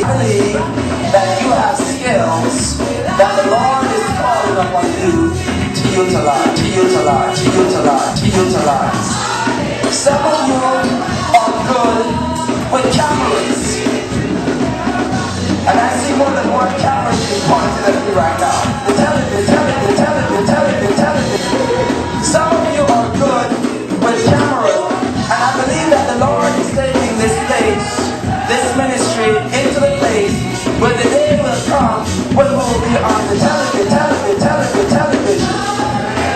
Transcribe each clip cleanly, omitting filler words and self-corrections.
believe that you have skills that the Lord is calling upon you to utilize. Some of you are good with cameras, and I see more than one camera being pointed at me right now. The television. Some of you are good with cameras, and I believe that the Lord is taking this place, this ministry, into the place where the day will come when we will be on the television.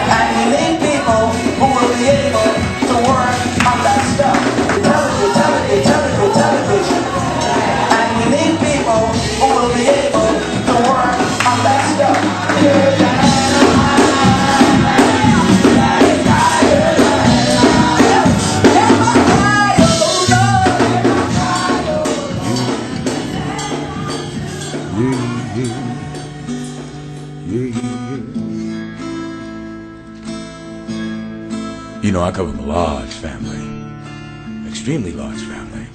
And we need people who will be able to work on that stuff. Television. And we need people who will be able to work on that stuff. You know, I come from a large family, extremely large family.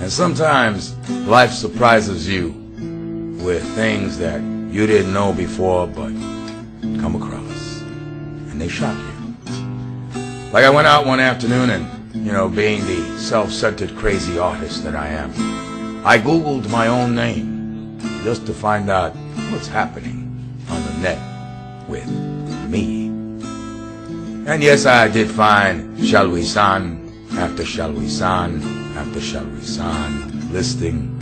And sometimes life surprises you with things that you didn't know before but come across, and they shock you. Like I went out one afternoon and, you know, being the self-centered crazy artist that I am, I Googled my own name just to find out what's happening on the net with me. And yes, I did find Chaluisan after Chaluisan after Chaluisan listing,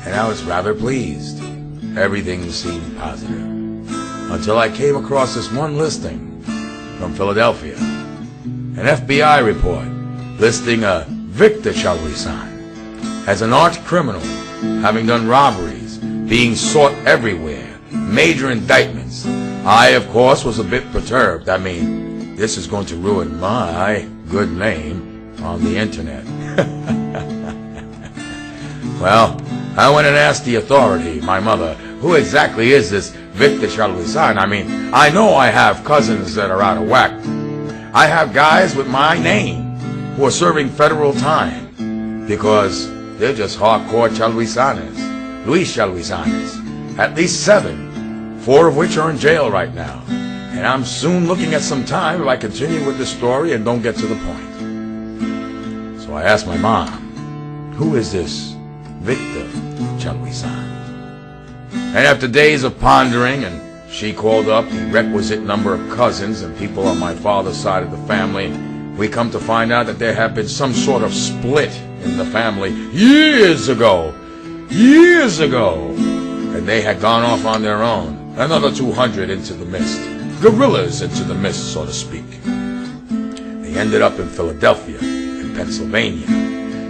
and I was rather pleased. Everything seemed positive until I came across this one listing from Philadelphia, an FBI report listing a Victor Chaluisan as an arch criminal, having done robberies, being sought everywhere, major indictments. I, of course, was a bit perturbed. I mean, this is going to ruin my good name on the internet. Well, I went and asked the authority, my mother, who exactly is this Victor Chaluisan? I mean, I know I have cousins that are out of whack. I have guys with my name who are serving federal time because they're just hardcore Chaluisanes, Luis Chaluisanes. At least 7. 4 of which are in jail right now. And I'm soon looking at some time if I continue with the story and don't get to the point. So I asked my mom, who is this Victor Chaluisan? And after days of pondering, and she called up the requisite number of cousins and people on my father's side of the family, we come to find out that there had been some sort of split in the family years ago. And they had gone off on their own. Another 200 into the mist. Gorillas into the mist, so to speak. They ended up in Philadelphia, in Pennsylvania.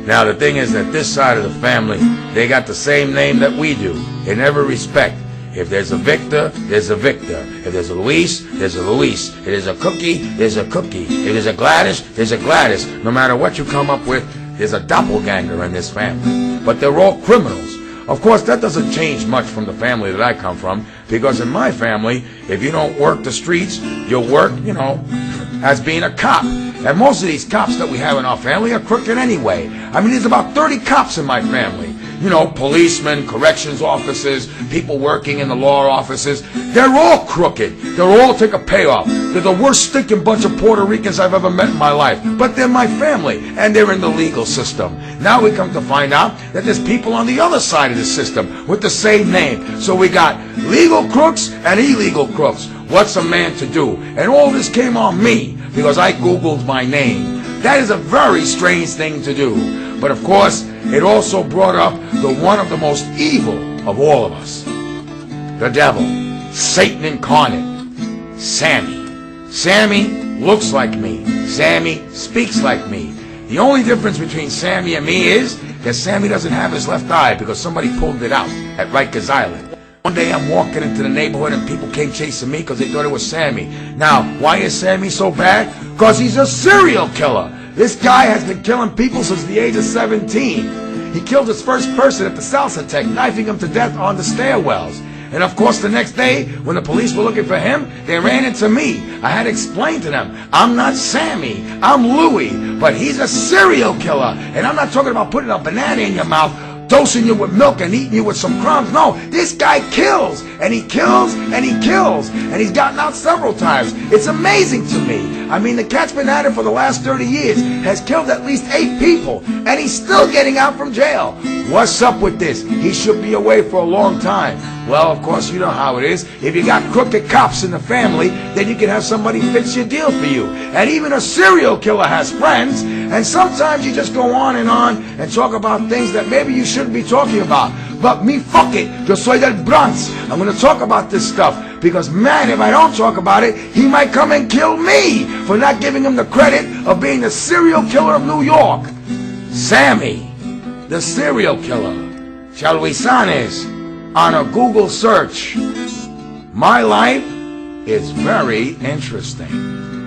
Now, the thing is that this side of the family, they got the same name that we do, in every respect. If there's a Victor, there's a Victor. If there's a Luis, there's a Luis. If there's a Cookie, there's a Cookie. If there's a Gladys, there's a Gladys. No matter what you come up with, there's a doppelganger in this family. But they're all criminals. Of course, that doesn't change much from the family that I come from, because in my family, if you don't work the streets, you'll work, you know, as being a cop. And most of these cops that we have in our family are crooked anyway. I mean, there's about 30 cops in my family. You know, policemen, corrections officers, people working in the law offices. They're all crooked. They're all take a payoff. They're the worst stinking bunch of Puerto Ricans I've ever met in my life. But they're my family, and they're in the legal system. Now we come to find out that there's people on the other side of the system with the same name. So we got legal crooks and illegal crooks. What's a man to do? And all this came on me because I Googled my name. That is a very strange thing to do. But of course, it also brought up one of the most evil of all of us. The devil, Satan incarnate, Sammy. Sammy looks like me. Sammy speaks like me. The only difference between Sammy and me is that Sammy doesn't have his left eye because somebody pulled it out at Rikers Island. One day I'm walking into the neighborhood and people came chasing me because they thought it was Sammy. Now, why is Sammy so bad? Because he's a serial killer. This guy has been killing people since the age of 17. He killed his first person at the Salsa Tech, knifing him to death on the stairwells. And of course, the next day, when the police were looking for him, they ran into me. I had to explain to them, I'm not Sammy, I'm Louie, but he's a serial killer. And I'm not talking about putting a banana in your mouth, dosing you with milk and eating you with some crumbs. No, this guy kills, and he kills, and he kills, and he's gotten out several times. It's amazing to me. I mean, the cat's been at it for the last 30 years, has killed at least 8 people, and he's still getting out from jail. What's up with this? He should be away for a long time. Well, of course, you know how it is. If you got crooked cops in the family, then you can have somebody fix your deal for you. And even a serial killer has friends, and sometimes you just go on and talk about things that maybe you shouldn't be talking about. But me, fuck it, yo soy del Bronx. I'm going to talk about this stuff, because man, if I don't talk about it, he might come and kill me for not giving him the credit of being the serial killer of New York. Sammy, the serial killer. Chaluisan is on a Google search. My life is very interesting.